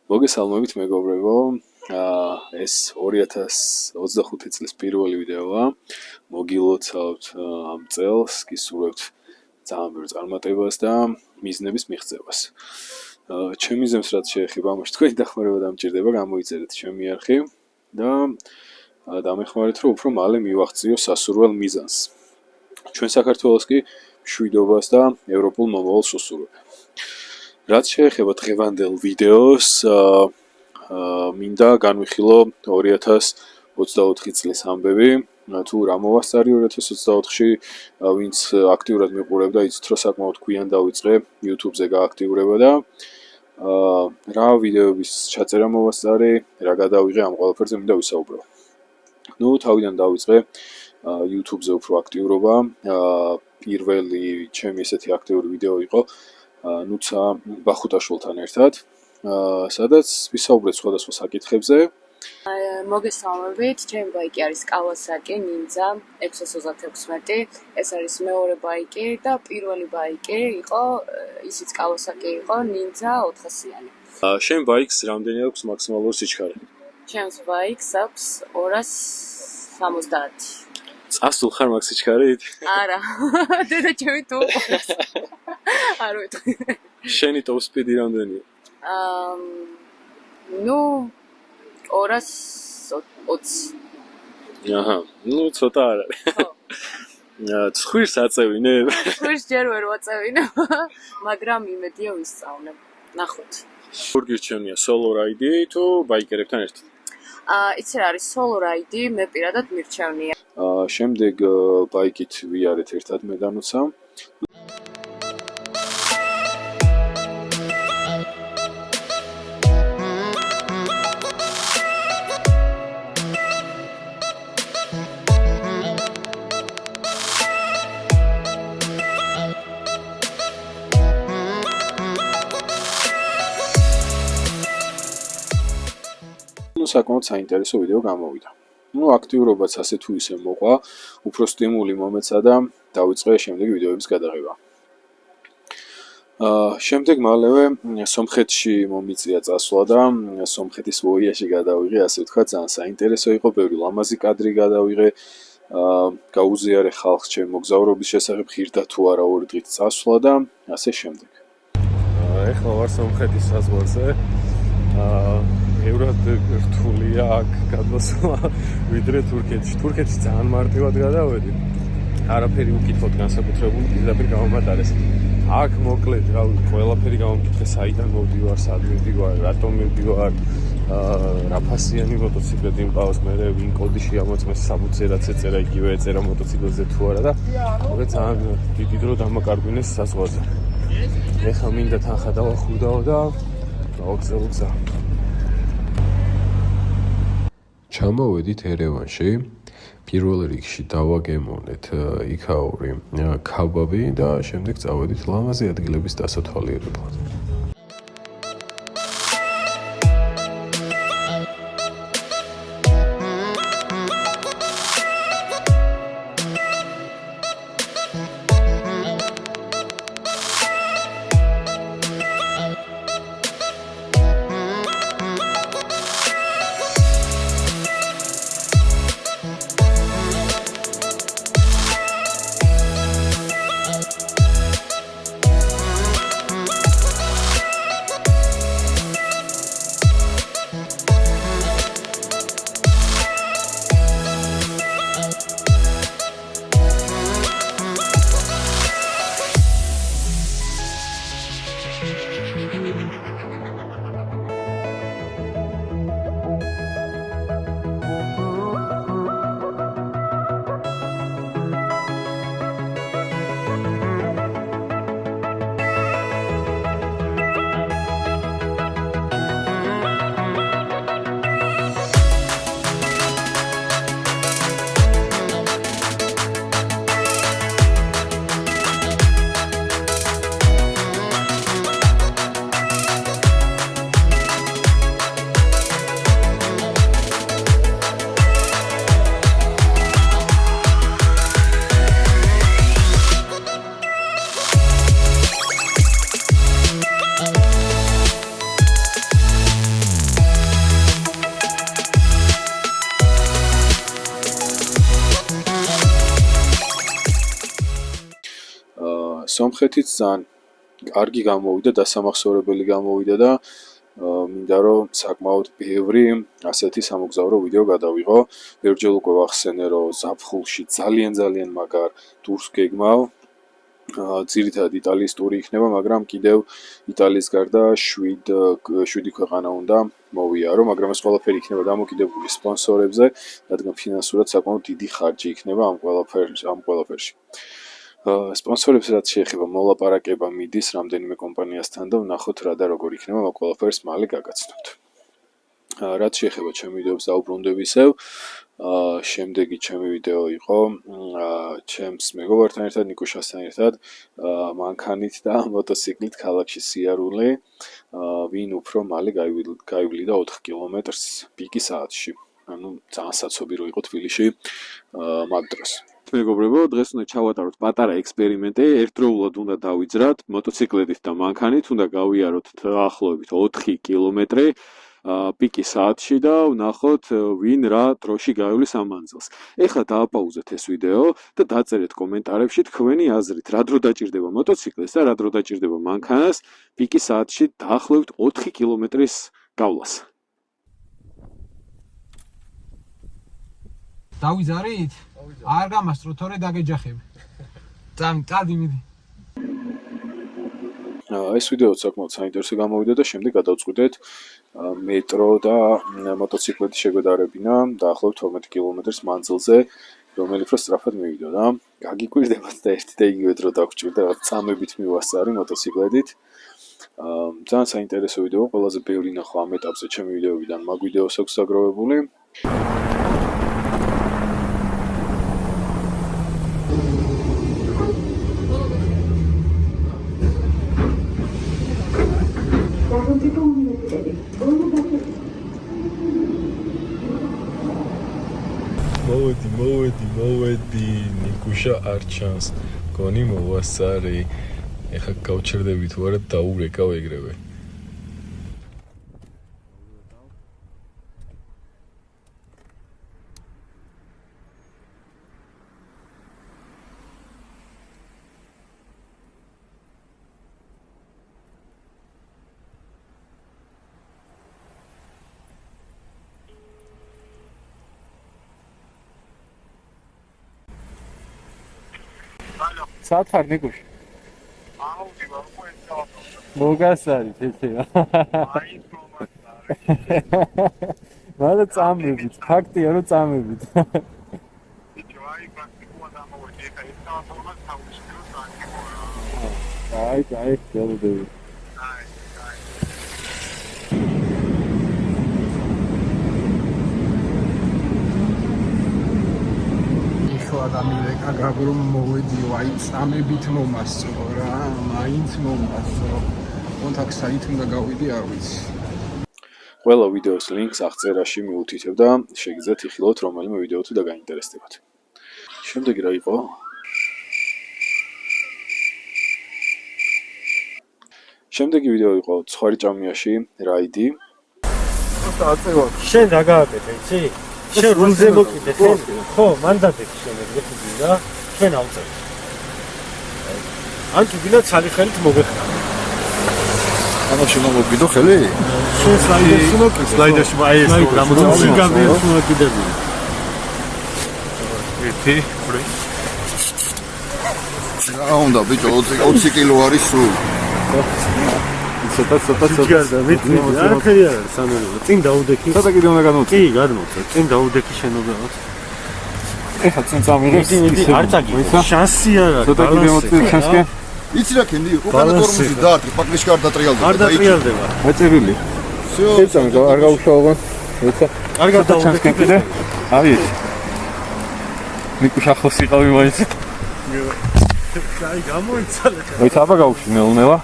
მოგესალმებით მეგობრებო, ეს 2025 წლის პირველი ვიდეოა. მოგილოცავთ ამ წელს, გისურვებთ ძალიან ბევრ წარმატებას და მიზნების მიღწევას. ჩემი მიზნებს რაც შეეხება, ამაში თქვენი დახმარება დამჭირდება, გამოიწერეთ ჩემი არხი და დამეხმარეთ, რომ უფრო მალე მივაღწიო სასურველ მიზანს. ჩვენ საქართველოს კი მშვიდობას და ევროპულ მომავალს ვსურვებ. რაც შეეხება დღევანდელ ვიდეოს, მინდა განვიხილო 2024 წლის ამბები. თუ რა მოვასწარი 2024-ში, ვინც აქტიურად მიყურებდა, იცით რომ საკმაოდ გვიან დავიწყე YouTube-ზე გააქტიურება და რა ვიდეოების ჩაწერა მოვასწარი, რა გადავიღე ამ ყველაფერზე მინდა ვისაუბრო. თავიდან დავიწყე YouTube-ზე უფრო აქტიურობა. პირველი ჩემი ესეთი აქტიური ვიდეო იყო ნუცა ბახუტაშვილთან ერთად, სადაც ვისაუბრეთ სხვადასხვა საკითხებზე. მოგესალმებით, ჩემი ბაიკი არის Kawasaki Ninja 626. ეს არის მეორე ბაიკი და პირველი ბაიკი იყო, ისიც Kawasaki იყო Ninja 400-იანი. შენ ბაიკს რამდენი აქვს მაქსიმალური სიჩქარე? ჩემს ბაიკს აქვს 270. წასულ ხარ მაგ სიჩქარით? არა, დედა ჩემი თუ უყურებს. არ ვიტყვი. შენი top speed-ი რამდენია? 220. აჰა, ცოტა არ არის. ცხვირს აწევინებ? ცხვირს ჯერ ვერ ვაწევინებ, მაგრამ იმედია ვისწავლებ. ნახოთ. როგორ გირჩევნია, solo ride თუ ბაიკერებთან ერთად? იცი რა არის solo ride, მე პირადად მირჩევნია. შემდეგ ბაიკით ვიარეთ ერთად მე და ნუცა. საკმაოდ საინტერესო ვიდეო გამოვიდა. აქტიურობაც ასე თუ ისე მოყვა, უფრო სტიმული მომეცა და დავიწყე შემდეგი ვიდეოების გადაღება. შემდეგ მალევე სომხეთში მომიწია წასვლა და სომხეთის ვოიაჟი გადავიღე, ასე ვთქვათ, ძალიან საინტერესო იყო, ბევრი ლამაზი კადრი გადავიღე, გაუზიარე ხალხს ჩემი მოგზაურობის შესახებ, ღირდა თუ არა 2 დღით წასვლა და ასე შემდეგ. ეხლა ვარ სომხეთის საზღვარზე. ევრად რთულია აქ გადასვლა ვიდრე თურქეთში. თურქეთში ძალიან მარტივად გადავედი. არაფერი უკითხოთ განსაკუთრებული, პირდაპირ გამომატარეს. აქ მოკლედ, რავი, ყველაფერი გამომკითხე, საიდან მოვდივარ, სად მივდივარ, რატომ მივდივარ, რა ფასიანი მოტოციკლები მყავს, მე ვინ კოდი შეამოწმეს, საბუთზე რაც ეწერა, იგივე ეწერა მოტოციკლზე თუ არა და მოგე ძალიან დიდი დრო დამაკარგვინეს საზღვარზე. ეხლა მინდა თანხა დავახურდაო და გავაგზავნო გზა. ჩამოვედით ერევანში, პირველ რიგში დავაგემოვნეთ იქაური ქაბაბი და შემდეგ წავედით ლამაზი ადგილების დასათვალიერებლად. სომხეთიც ძალიან კარგი გამოვიდა, დასამახსოვრებელი გამოვიდა და მინდა რომ საკმაოდ ბევრი ასეთი სამოგზაურო ვიდეო გადავიღო. ბევრჯერ უკვე ვახსენე რომ ზაფხულში ძალიან მაგარ ტურს გეგმავ. ძირითადად იტალიის ტური იქნება, მაგრამ კიდევ იტალიის გარდა 7 ქვეყანა უნდა მოვიარო, მაგრამ ეს ყველაფერი იქნება დამოკიდებული სპონსორებზე, რადგან ფინანსურად საკმაოდ დიდი ხარჯი იქნება ამ ყველაფერში. სპონსორებს რაც შეეხება მოლაპარაკება მიდის რამდენიმე კომპანიასთან და ვნახოთ რა და როგორ იქნება ამ ყველაფერს მალე გაგაცნობთ. რაც შეეხება ჩემი ვიდეოებს დაუბრუნდები ისევ, შემდეგი ჩემი ვიდეო იყო ჩემს მეგობართან ერთად, ნიკუშასთან ერთად, მანქანით და მოტოციკლით ქალაქში სიარული, ვინ უფრო მალე გაივლიდა 4 კილომეტრს პიკი საათში. ანუ ძალიან საცობი რო იყო თბილისში მაგ დროს. მეგობრებო, დღეს უნდა ჩავატაროთ პატარა ექსპერიმენტი, ერთდროულად უნდა დავიძრათ მოტოციკლებით და მანქანით, უნდა გავიაროთ დაახლოებით 4 კილომეტრი პიკი საათში და ვნახოთ ვინ რა დროში გაივლის ამ მანძილს. ეხლა დააპაუზეთ ეს ვიდეო და დაწერეთ კომენტარებში თქვენი აზრით, რა დრო დაჭირდება მოტოციკლს და რა დრო დაჭირდება მანქანას პიკი საათში დაახლოებით 4 კილომეტრის გავლას. დავიზარით? არ გამასწრო, თორე დაგეჯახები. წადი მიდი. ეს ვიდეო საკმაოდ საინტერესო გამოვიდა და შემდეგ გადავწყვიტეთ მეტრო და მოტოციკლეთის შეგვედარებინა დაახლოებით 12 კილომეტრის მანძილზე, რომელი უფრო სწრაფად მივიდო და გაგიკვირდებათ და ერთი და იგივე დრო დაგჭირდა, რაღაც წამებით მივასწარი მოტოციკლებით. ძალიან საინტერესო ვიდეო, ყველაზე ბევრი ნახვა ამ ეტაპზე ჩემი ვიდეოებიდან მაგ ვიდეოს აქვს დაგროვებული. მოვედი, ნიკუშა არ ჩანს, გონი მოვასწარი, ეხლა გავჩერდები თუ არა დაურეკავ ეგრევე. სათხარ ნიკუშ. მოგასარი თეთრა. მალე წამებით, ფაქტია რომ წამებით. აი, გელოდები. ადამიანებმა გაგრომ მოვედიო, აი წამებით მომასწრო რა, მაინც მომასწრო. კონტაქტს საით უნდა გავიდე, არ ვიცი. ყველა ვიდეოს ლინკს აღწერაში მიუთითებ და შეგიძლიათ იხილოთ რომელიმე ვიდეო თუ და გაინტერესდებათ. შემდეგი რა იყო? შემდეგი ვიდეო იყო ცხარი ჭამიაში რაიდი. შენ რა გააკეთე, იცი? შენ რულზე მოკიდე, ხო, მანდატები შენ ეგრეთი და შენ ავწევ. ან თუ გინდა ცალი ხელით მოგეხნა. ამაში მოგიდო ხელი? შენ სლაიდერში მოკიდე. სლაიდერში აი ეს გამოწვევი გამიერთო მოკიდები. ერთი, ორი. რა უნდა ბიჭო 20 კილო არის სულ. ცოტა ჯარდა ვიცი არ ხერი არ არის სამეროა წინ დაუდექი ცოტა კიდე უნდა გადმოწე კი გადმოწე წინ დაუდექი შენობრივად ეხა წინ წამიღებს მიდი არ წაგიო შანსი არ არის ცოტა კიდე მოწე შანსკე იცი რა ქენდი უკანა ტორმოზი დაარტყი პაკლიშკა არ დატრიალდება არ დატრიალდება მეწერილი ეცამ არ გაუშავონ ეცა კარგად დაუდექი კიდე აი ნიკუშ ახლოს იყავი მაინც აი გამოიცალე მოიცა აბა გავუშვი ნელ-ნელა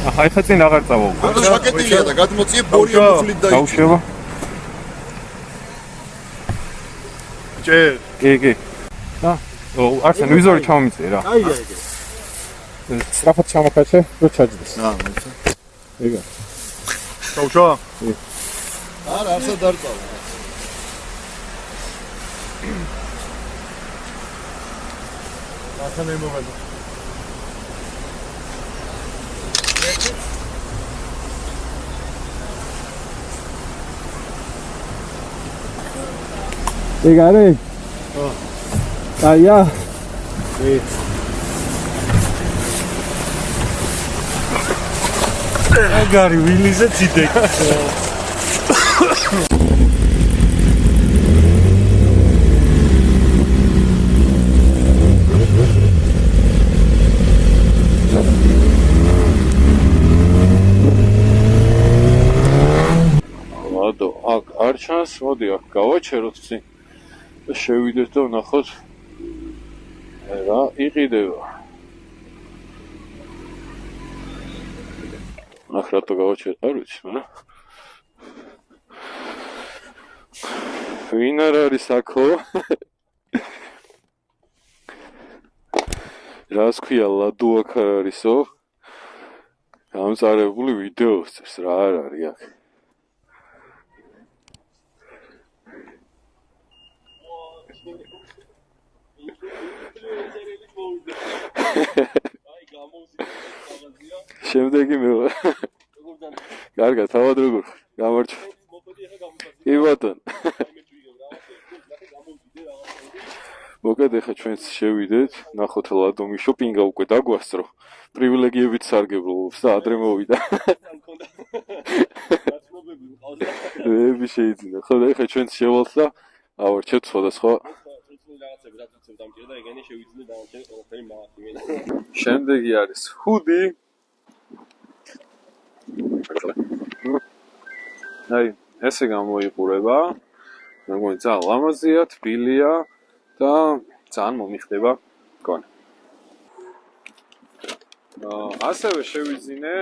ახლა ეხა წინ აღარ წავალ. ანუ შაკეტილია და გადმოწიე ბორია მოფლით და გავშვება. კი. და არჩენ ვიზორი ჩამომიწე რა. აი. სწრაფად ჩამოხეცე, რომ ჩაჯდეს. მოიცა. ეგა. გავშვა? არა, არსად არ წავალ. ახლა მე მოვედი. ეგარე? ხო. აია. აგარი ვილიზე ციდეკ. ლადო, აქ არ ჩანს, მოდი აქ გავაჩეროთ წინ და შევიდეთ და ვნახოთ რა იყიდება. ახ რატო გავაჩერეთ, არ ვიცი, მაგრამ ვინ არ არის აქო? რას ქვია ლადო აქ არ არისო? გამწარებული ვიდეოს წერს, რა არ არის აქ? შემდეგი მე კარგად, თავად როგორ გამარჯობა. კი ბატონო. მოკეთ ახლა ჩვენც შევიდეთ, ნახოთ ლადომი შოპინგა უკვე დაგვასწრო. პრივილეგიებით სარგებლობს და ადრე მოვიდა. მე შეიძლება, ხო და ახლა ჩვენც შევალთ და ავარჩევთ სხვადასხვა შემდეგი არის ჰუდი. აი, ესე გამოიყურება. მე მგონი ძალიან ლამაზია, თბილია და ძალიან მომიხდება მგონი. ასევე შევიძინე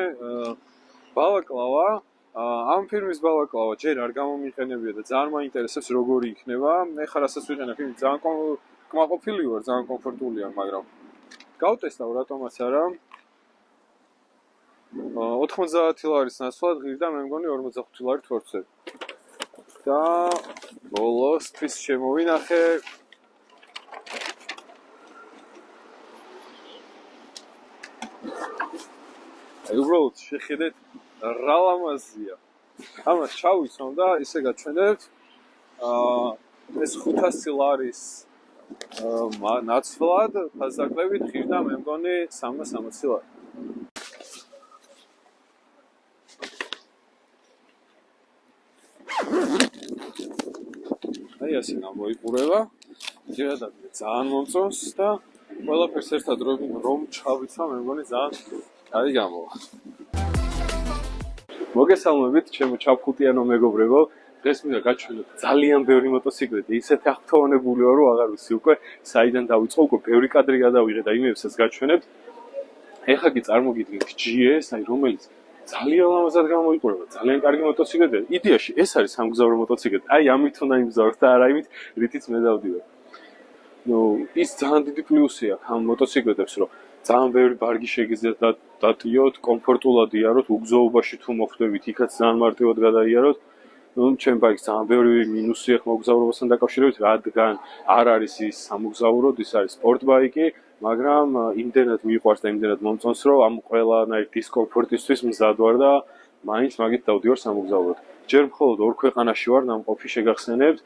ბალაკლავა. ამ ფირმის ბალაკლავა ჯერ არ გამომიყენებია და ძალიან მაინტერესებს როგორი იქნება. მე ხარ რასაც ვიყენებ, იმით ძალიან კმაყოფილი ვარ, ძალიან კომფორტულია, მაგრამ გავტესტავ რატომაც არა. 90 ლარის ნაცვლად ღირდა მე მგონი 45 ლარი თორცები. და ბოლოსთვის შემოვინახე აი უბრალოდ შეხედეთ რა ლამაზია. ამას ჩავიცვამ და ისე გაჩვენებთ. ეს 500 ლარის ნაცვლად ფასდაკლებით ღირდა მე მგონი 360 ლარი. აი ასე გამოიყურება. ჯერადად ძალიან მომწონს და ყველაფერს ერთად რომ ჩავიცვა მე მგონი ძალიან კაი გამოვა. მოგესალმებით ჩემო ჩაფხუტიანო მეგობრებო. დღეს მინდა გაჩვენოთ ძალიან ბევრი მოტოციკლეტი. ისეთი აღფრთოვანებული ვარ, რომ აღარ ვიცი უკვე საიდან დავიწყო, უკვე ბევრი კადრი გადავიღე და იმებსაც გაჩვენებთ. ეხლა კი წარმოგიდგენთ GS, აი რომელიც ძალიან ლამაზად გამოიყურება, ძალიან კარგი მოტოციკლეტია. იდეაში ეს არის სამგზავრო მოტოციკლეტი. აი ამით უნდა იმგზავროთ და არა იმით, რითიც მე დავდივარ. ის ძალიან დიდი პლუსია ამ მოტოციკლეტებს, რომ ძალიან ბევრი ბარგი შეგიძლიათ დატიოთ, კომფორტულად იაროთ, უგზოობაში თუ მოხვდებით, იქაც ძალიან მარტივად გადაიაროთ. ჩემ ბაიკს ძალიან ბევრი მინუსი აქვს მოგზაურობასთან დაკავშირებით, რადგან არ არის ის სამოგზაუროდ, ის არის სპორტ ბაიკი, მაგრამ იმდენად მიყვარს და იმდენად მომწონს, რომ ამ ყველანაირ დისკომფორტისთვის მზად ვარ და მაინც მაგით დავდივარ სამოგზაუროდ. ჯერ მხოლოდ ორ ქვეყანაში ვარ ნამყოფი შეგახსენებთ,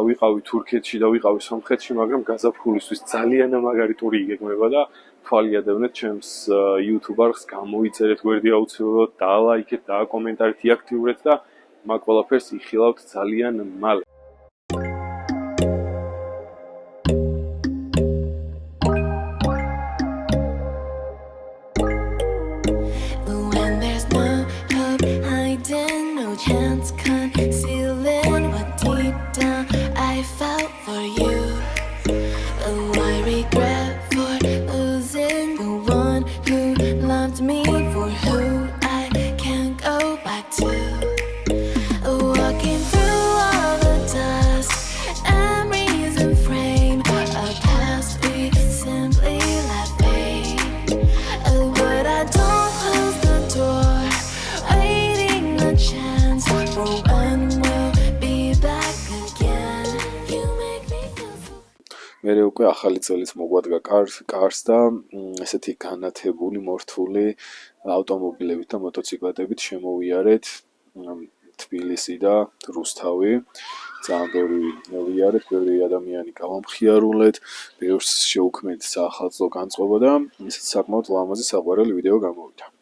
ვიყავი თურქეთში და ვიყავი სომხეთში, მაგრამ გაზაფხულისთვის ძალიან მაგარი ტური იგეგმება და თვალი ადევნეთ ჩემს YouTube არხს, გამოიწერეთ გვერდი აუცილებლად, დაალაიქეთ, დააკომენტარეთ, იაქტიურეთ და მაგ ყველაფერს იხილავთ ძალიან მალე. Walking through all the მერე უკვე ახალი წელიც მოგვადგა კარს და ესეთი განათებული, მორთული ავტომობილებით და მოტოციკლეტებით შემოვიარეთ თბილისი და რუსთავი. ძალიან ბევრი ვიარეთ, ბევრი ადამიანი გავამხიარულეთ, ბევრს შევქმნით საახალწლო განწყობა და ისეთ საკმაოდ ლამაზი საყვარელი ვიდეო გამოვიდა.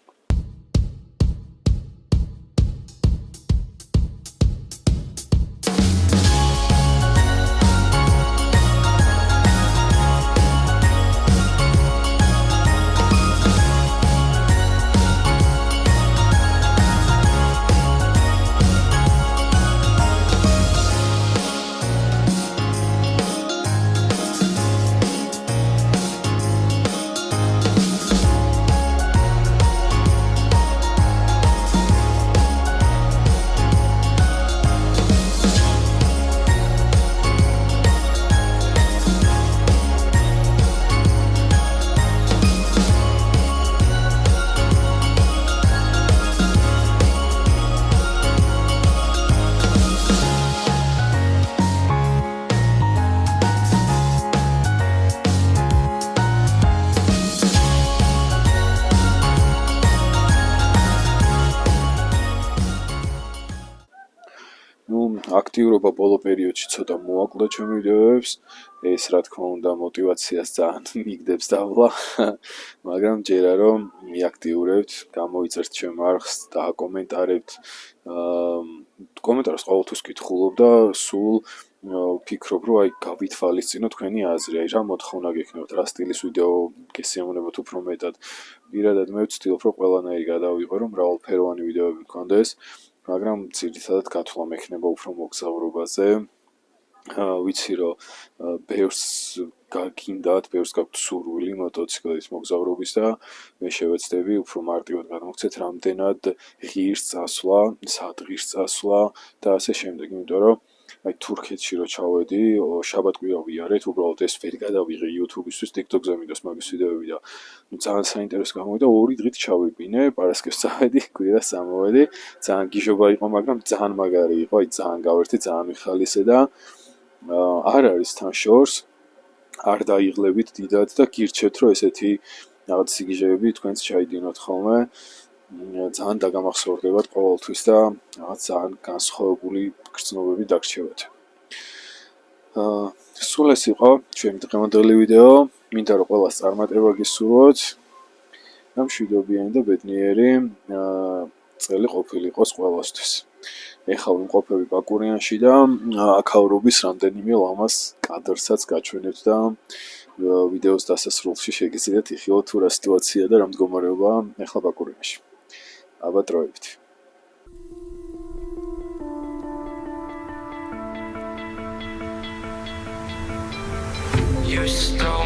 აქტიურობა ბოლო პერიოდში ცოტა მოაკლდა ჩემი ვიდეოებს, ეს რა თქმა უნდა мотивაციას ძალიან მიგდებს დავლა, მაგრამ ჯერა რომ მიაქტიურებთ, გამოიწერთ ჩემ არხს, დააკომენტარებთ, კომენტარს ყოველთვის კითხულობ და სულ ვფიქრობ, რომ აი გავითვალისწინო თქვენი აზრი, აი რა მოთხოვნა გექნებათ, რა სტილის ვიდეო გესიამოვნებათ უფრო მეტად. პირადად მე ვცდილობ, რომ ყველანაირი გადავიღო, რომ მრავალფეროვანი ვიდეოები გქონდეს. მაგრამ ძირითადად გათვლა მექნება უფრო მოგზაურობაზე. ვიცი რომ ბევრს გაგინდათ, ბევრს გაქვთ სურვილი მოტოციკლის მოგზაურობის და მე შევეცდები უფრო მარტივად გადმოგცეთ რამდენად ღირს წასვლა, სად ღირს წასვლა და ასე შემდეგ, იმიტომ რომ აი თურქეთში რო ჩავედი, შაბათ-კვირა ვიარეთ, უბრალოდ ეს ვერ გადავიღე YouTube-ისთვის, TikTok-ზე მიდოს მაგის ვიდეოები და ძალიან საინტერესო გამოვიდა, 2 დღით ჩავიბინე, პარასკევს წავედი, კვირას წამოვედი, ძალიან გიჟობა იყო, მაგრამ ძალიან მაგარი იყო, აი ძალიან გავერთი, ძალიან მიხალისე და არ არის თან შორს, არ დაიღლებით დიდად და გირჩევთ, რომ ესეთი რაღაც სიგიჟეები თქვენც ჩაიდინოთ ხოლმე. ძალიან დაგამახსოვრდებათ ყოველთვის და რაღაც ძალიან განსხვავებული გრძნობები დაგრჩევათ. სულ ეს იყო ჩემი დღევანდელი ვიდეო. მინდა რომ ყველას წარმატება გისურვოთ. მშვიდობიანი და ბედნიერი წელი ყოფილიყოს ყველასთვის. ეხლა ვიმყოფები ბაკურიანში და აქაურობის რამდენიმე ლამაზ კადრსაც გაჩვენებთ და ვიდეოს დასასრულში შეგიძლიათ იხილოთ თუ რა სიტუაცია და რა მდგომარეობაა ეხლა ბაკურიანში. აბა დროებით. You stole